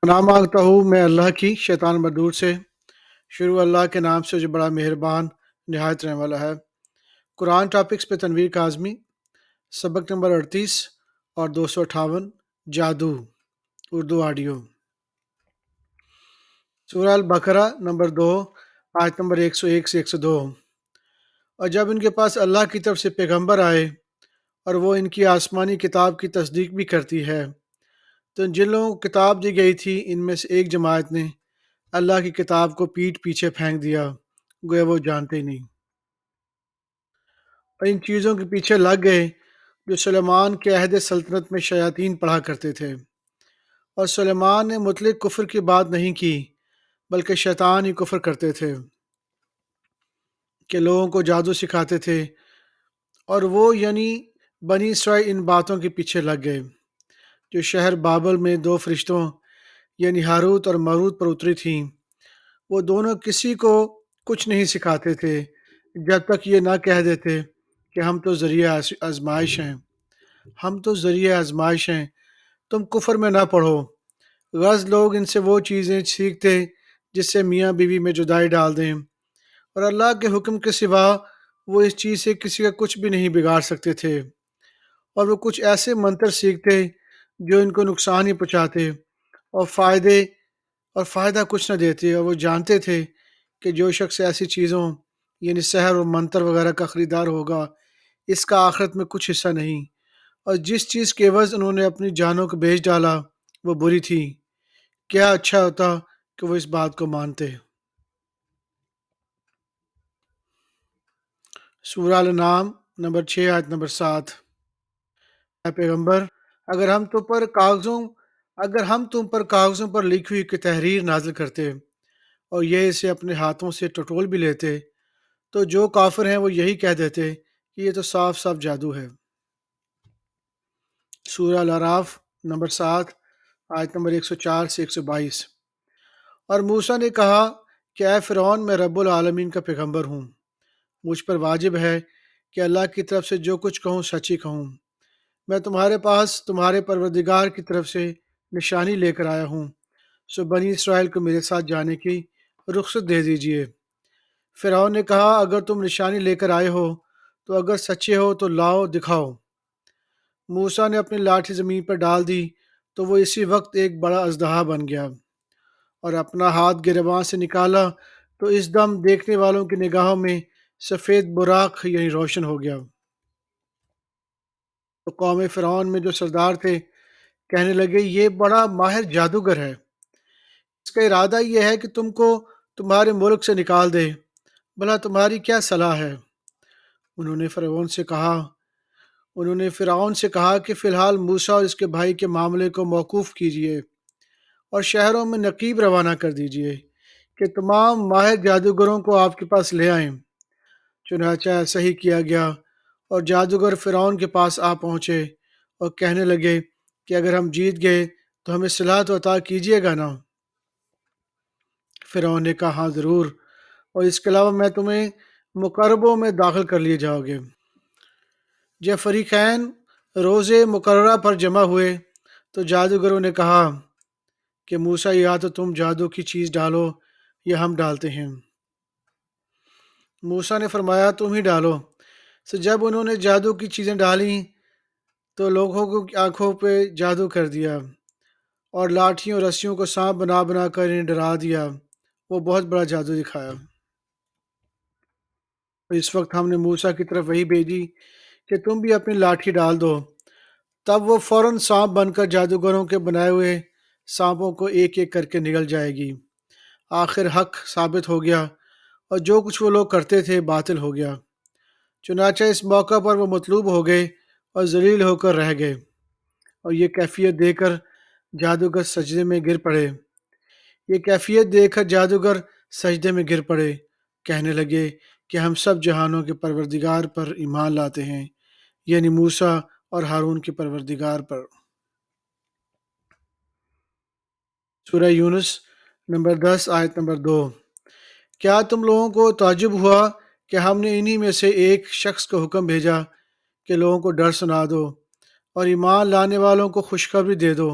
پناہ مانگتا ہوں میں اللہ کی شیطان مردود سے۔ شروع اللہ کے نام سے جو بڑا مہربان نہایت رحم والا ہے۔ قرآن ٹاپکس پہ تنویر کاظمی، سبق نمبر 38 اور 258، جادو، اردو آڈیو۔ سورہ البقرہ نمبر 2، آیت نمبر 101 سے 102۔ اور جب ان کے پاس اللہ کی طرف سے پیغمبر آئے اور وہ ان کی آسمانی کتاب کی تصدیق بھی کرتی ہے، تو جن لوگوں کو کتاب دی گئی تھی ان میں سے ایک جماعت نے اللہ کی کتاب کو پیٹھ پیچھے پھینک دیا، گویا وہ جانتے ہی نہیں، اور ان چیزوں کے پیچھے لگ گئے جو سلیمان کے عہد سلطنت میں شیاطین پڑھا کرتے تھے۔ اور سلیمان نے مطلق کفر کی بات نہیں کی، بلکہ شیطان ہی کفر کرتے تھے کہ لوگوں کو جادو سکھاتے تھے، اور وہ یعنی بنی اسرائیل ان باتوں کے پیچھے لگ گئے جو شہر بابل میں دو فرشتوں یعنی ہاروت اور ماروت پر اتری تھیں۔ وہ دونوں کسی کو کچھ نہیں سکھاتے تھے جب تک یہ نہ کہہ دیتے کہ ہم تو ذریعہ آزمائش ہیں، ہم تو ذریعہ آزمائش ہیں، تم کفر میں نہ پڑھو۔ غرض لوگ ان سے وہ چیزیں سیکھتے جس سے میاں بیوی میں جدائی ڈال دیں، اور اللہ کے حکم کے سوا وہ اس چیز سے کسی کا کچھ بھی نہیں بگاڑ سکتے تھے، اور وہ کچھ ایسے منتر سیکھتے جو ان کو نقصان ہی پہنچاتے اور فائدہ کچھ نہ دیتے، اور وہ جانتے تھے کہ جو شخص ایسی چیزوں یعنی سحر و منتر وغیرہ کا خریدار ہوگا اس کا آخرت میں کچھ حصہ نہیں، اور جس چیز کے عوض انہوں نے اپنی جانوں کو بیچ ڈالا وہ بری تھی۔ کیا اچھا ہوتا کہ وہ اس بات کو مانتے۔ سورہ الانعام نمبر 6 آیت نمبر 7۔ اے پیغمبر، اگر ہم تم پر کاغذوں پر لکھی ہوئی کی تحریر نازل کرتے اور یہ اسے اپنے ہاتھوں سے ٹٹول بھی لیتے، تو جو کافر ہیں وہ یہی کہہ دیتے کہ یہ تو صاف صاف جادو ہے۔ سورہ الاعراف نمبر 7 آیت نمبر 104 سے 122۔ اور موسیٰ نے کہا کہ اے فرعون، میں رب العالمین کا پیغمبر ہوں، مجھ پر واجب ہے کہ اللہ کی طرف سے جو کچھ کہوں سچ ہی کہوں۔ میں تمہارے پاس تمہارے پروردگار کی طرف سے نشانی لے کر آیا ہوں، سو بنی اسرائیل کو میرے ساتھ جانے کی رخصت دے دیجیے۔ فرعون نے کہا اگر تم نشانی لے کر آئے ہو تو اگر سچے ہو تو لاؤ دکھاؤ۔ موسیٰ نے اپنی لاٹھی زمین پر ڈال دی تو وہ اسی وقت ایک بڑا اژدہا بن گیا، اور اپنا ہاتھ گریباں سے نکالا تو اس دم دیکھنے والوں کی نگاہوں میں سفید براق یعنی روشن ہو گیا۔ تو قوم فرعون میں جو سردار تھے کہنے لگے یہ بڑا ماہر جادوگر ہے، اس کا ارادہ یہ ہے کہ تم کو تمہارے ملک سے نکال دے، بھلا تمہاری کیا صلاح ہے؟ انہوں نے فرعون سے کہا کہ فی الحال موسیٰ اور اس کے بھائی کے معاملے کو موقوف کیجیے اور شہروں میں نقیب روانہ کر دیجیے کہ تمام ماہر جادوگروں کو آپ کے پاس لے آئیں۔ چنانچہ ایسا ہی کیا گیا، اور جادوگر فرعون کے پاس آ پہنچے اور کہنے لگے کہ اگر ہم جیت گئے تو ہمیں صلاح تو عطا کیجیے گا نا؟ فرعون نے کہا ہاں ضرور، اور اس کے علاوہ میں تمہیں مقربوں میں داخل کر لیے جاؤ گے۔ جب فریقین روز مقررہ پر جمع ہوئے تو جادوگروں نے کہا کہ موسیٰ یا تو تم جادو کی چیز ڈالو یا ہم ڈالتے ہیں۔ موسیٰ نے فرمایا تم ہی ڈالو۔ سو جب انہوں نے جادو کی چیزیں ڈالیں تو لوگوں کی آنکھوں پہ جادو کر دیا اور لاٹھیوں رسیوں کو سانپ بنا بنا کر انہیں ڈرا دیا۔ وہ بہت بڑا جادو دکھایا۔ اس وقت ہم نے موسیٰ کی طرف وحی بھیجی کہ تم بھی اپنی لاٹھی ڈال دو، تب وہ فوراً سانپ بن کر جادوگروں کے بنائے ہوئے سانپوں کو ایک ایک کر کے نگل جائے گی۔ آخر حق ثابت ہو گیا اور جو کچھ وہ لوگ کرتے تھے باطل ہو گیا۔ چنانچہ اس موقع پر وہ مطلوب ہو گئے اور ذلیل ہو کر رہ گئے، اور یہ کیفیت دیکھ کر جادوگر سجدے میں گر پڑے، کہنے لگے کہ ہم سب جہانوں کے پروردگار پر ایمان لاتے ہیں، یعنی موسیٰ اور ہارون کے پروردگار پر۔ سورہ یونس نمبر 10 آیت نمبر 2۔ کیا تم لوگوں کو تعجب ہوا کہ ہم نے انہی میں سے ایک شخص کو حکم بھیجا کہ لوگوں کو ڈر سنا دو اور ایمان لانے والوں کو خوشخبری دے دو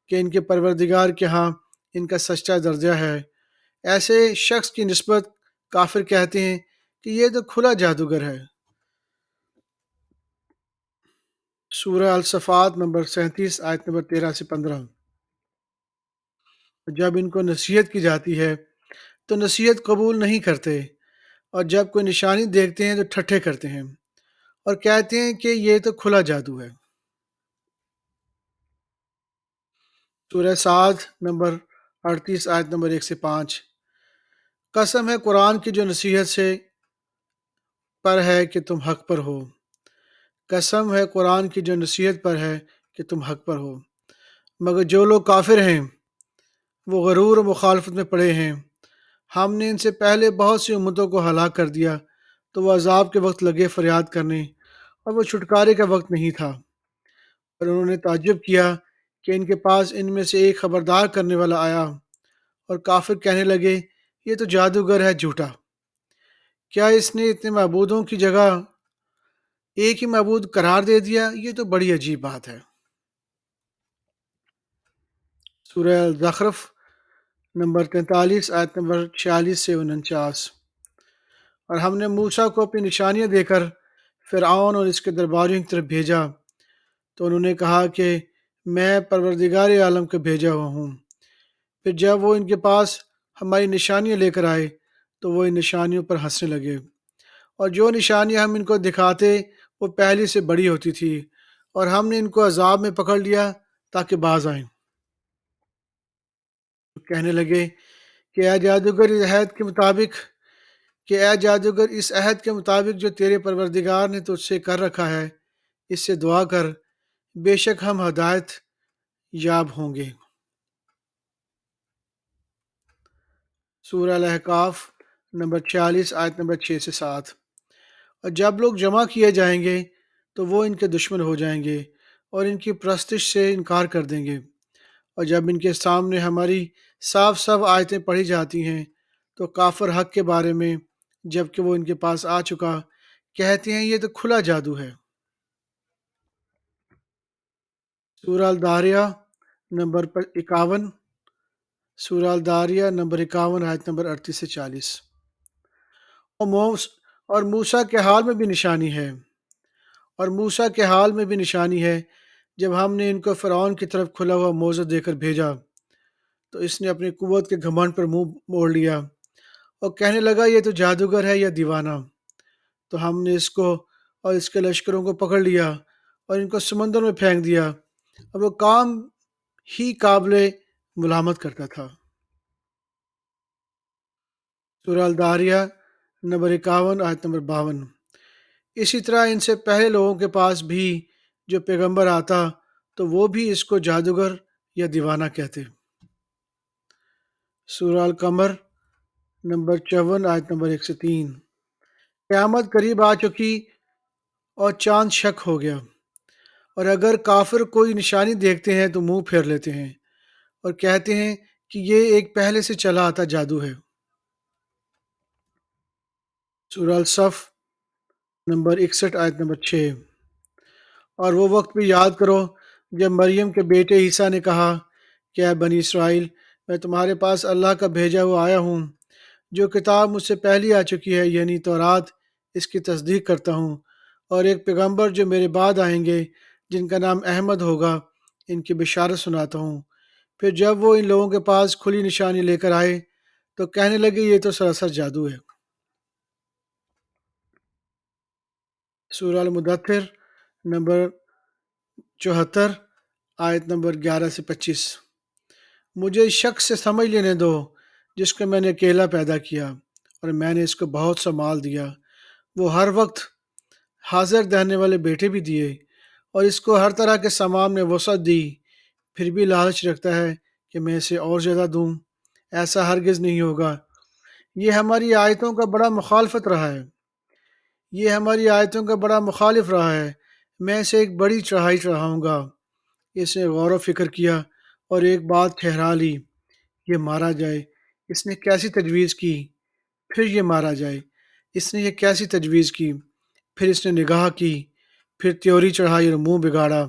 کہ ان کے پروردگار کے ہاں ان کا سچا درجہ ہے۔ ایسے شخص کی نسبت کافر کہتے ہیں کہ یہ تو کھلا جادوگر ہے۔ سورہ الصفات نمبر 37 آیت نمبر 13 سے 15۔ جب ان کو نصیحت کی جاتی ہے تو نصیحت قبول نہیں کرتے، اور جب کوئی نشانی دیکھتے ہیں تو ٹھٹھے کرتے ہیں اور کہتے ہیں کہ یہ تو کھلا جادو ہے۔ سورہ سعد نمبر 38 آیت نمبر 1 سے 5۔ قسم ہے قرآن کی جو نصیحت سے پر ہے کہ تم حق پر ہو، قسم ہے قرآن کی جو نصیحت پر ہے کہ تم حق پر ہو، مگر جو لوگ کافر ہیں وہ غرور و مخالفت میں پڑے ہیں۔ ہم نے ان سے پہلے بہت سی امتوں کو ہلاک کر دیا تو وہ عذاب کے وقت لگے فریاد کرنے، اور وہ چھٹکارے کا وقت نہیں تھا، اور انہوں نے تعجب کیا کہ ان کے پاس ان میں سے ایک خبردار کرنے والا آیا، اور کافر کہنے لگے یہ تو جادوگر ہے جھوٹا، کیا اس نے اتنے معبودوں کی جگہ ایک ہی معبود قرار دے دیا؟ یہ تو بڑی عجیب بات ہے۔ سورہ الزخرف نمبر 43 آیت نمبر 46 سے 49۔ اور ہم نے موسیٰ کو اپنی نشانیاں دے کر فرعون اور اس کے درباریوں کی طرف بھیجا، تو انہوں نے کہا کہ میں پروردگار عالم کا بھیجا ہوا ہوں۔ پھر جب وہ ان کے پاس ہماری نشانیاں لے کر آئے تو وہ ان نشانیوں پر ہنسنے لگے، اور جو نشانیاں ہم ان کو دکھاتے وہ پہلی سے بڑی ہوتی تھی، اور ہم نے ان کو عذاب میں پکڑ لیا تاکہ باز آئیں۔ کہنے لگے کہ اے جادوگر اس عہد کے مطابق اس عہد کے مطابق جو تیرے پروردگار نے تجھ سے کر رکھا ہے اس سے دعا کر، بے شک ہم ہدایت یاب ہوں گے۔ سورہ الاحقاف نمبر 46 آیت نمبر 6 سے 7۔ اور جب لوگ جمع کیے جائیں گے تو وہ ان کے دشمن ہو جائیں گے اور ان کی پرستش سے انکار کر دیں گے، اور جب ان کے سامنے ہماری صاف صاف آیتیں پڑھی جاتی ہیں تو کافر حق کے بارے میں جب کہ وہ ان کے پاس آ چکا کہتے ہیں یہ تو کھلا جادو ہے۔ سورہ الداریہ نمبر 51۔ سورہ الداریہ نمبر 51 آیت نمبر 38 سے 40۔ اور موسیٰ کے حال میں بھی نشانی ہے، جب ہم نے ان کو فرعون کی طرف کھلا ہوا موزہ دے کر بھیجا تو اس نے اپنی قوت کے گھمنڈ پر منہ موڑ لیا اور کہنے لگا یہ تو جادوگر ہے یا دیوانہ۔ تو ہم نے اس کو اور اس کے لشکروں کو پکڑ لیا اور ان کو سمندر میں پھینک دیا، اور وہ کام ہی قابل ملامت کرتا تھا۔ سورہ الداریہ نمبر 51 آیت نمبر 52۔ اسی طرح ان سے پہلے لوگوں کے پاس بھی جو پیغمبر آتا تو وہ بھی اس کو جادوگر یا دیوانہ کہتے۔ سورہ القمر نمبر 54 آیت نمبر 1 سے 3۔ قیامت قریب آ چکی اور چاند شک ہو گیا، اور اگر کافر کوئی نشانی دیکھتے ہیں تو منہ پھیر لیتے ہیں اور کہتے ہیں کہ یہ ایک پہلے سے چلا آتا جادو ہے۔ سورہ الصف نمبر 61 آیت نمبر 6۔ اور وہ وقت بھی یاد کرو جب مریم کے بیٹے عیسیٰ نے کہا کہ اے بنی اسرائیل، میں تمہارے پاس اللہ کا بھیجا ہوا آیا ہوں، جو کتاب مجھ سے پہلی آ چکی ہے یعنی تورات، اس کی تصدیق کرتا ہوں، اور ایک پیغمبر جو میرے بعد آئیں گے جن کا نام احمد ہوگا، ان کی بشارت سناتا ہوں۔ پھر جب وہ ان لوگوں کے پاس کھلی نشانی لے کر آئے تو کہنے لگے یہ تو سراسر جادو ہے۔ سورہ المدثر نمبر 74 آیت نمبر 11 سے 25۔ مجھے اس شخص سے سمجھ لینے دو جس کو میں نے اکیلا پیدا کیا اور میں نے اس کو بہت سا مال دیا، وہ ہر وقت حاضر رہنے والے بیٹے بھی دیے، اور اس کو ہر طرح کے سامان میں وسعت دی، پھر بھی لالچ رکھتا ہے کہ میں اسے اور زیادہ دوں۔ ایسا ہرگز نہیں ہوگا، یہ ہماری آیتوں کا بڑا مخالف رہا ہے، میں اسے ایک بڑی چڑھائی چڑھاؤں گا۔ اس نے غور و فکر کیا اور ایک بات ٹھہرا لی، یہ مارا جائے۔ اس نے کیسی تجویز کی، پھر یہ مارا جائے۔ اس نے یہ کیسی تجویز کی، پھر اس نے نگاہ کی، پھر تیوری چڑھائی اور منہ بگاڑا،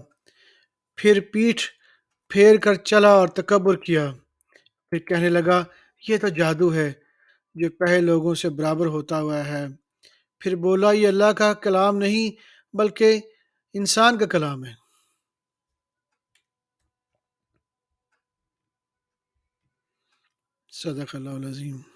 پھر پیٹھ پھیر کر چلا اور تکبر کیا، پھر کہنے لگا یہ تو جادو ہے جو پہلے لوگوں سے برابر ہوتا ہوا ہے۔ پھر بولا یہ اللہ کا کلام نہیں بلکہ انسان کا کلام ہے۔ صدق اللہ العظیم۔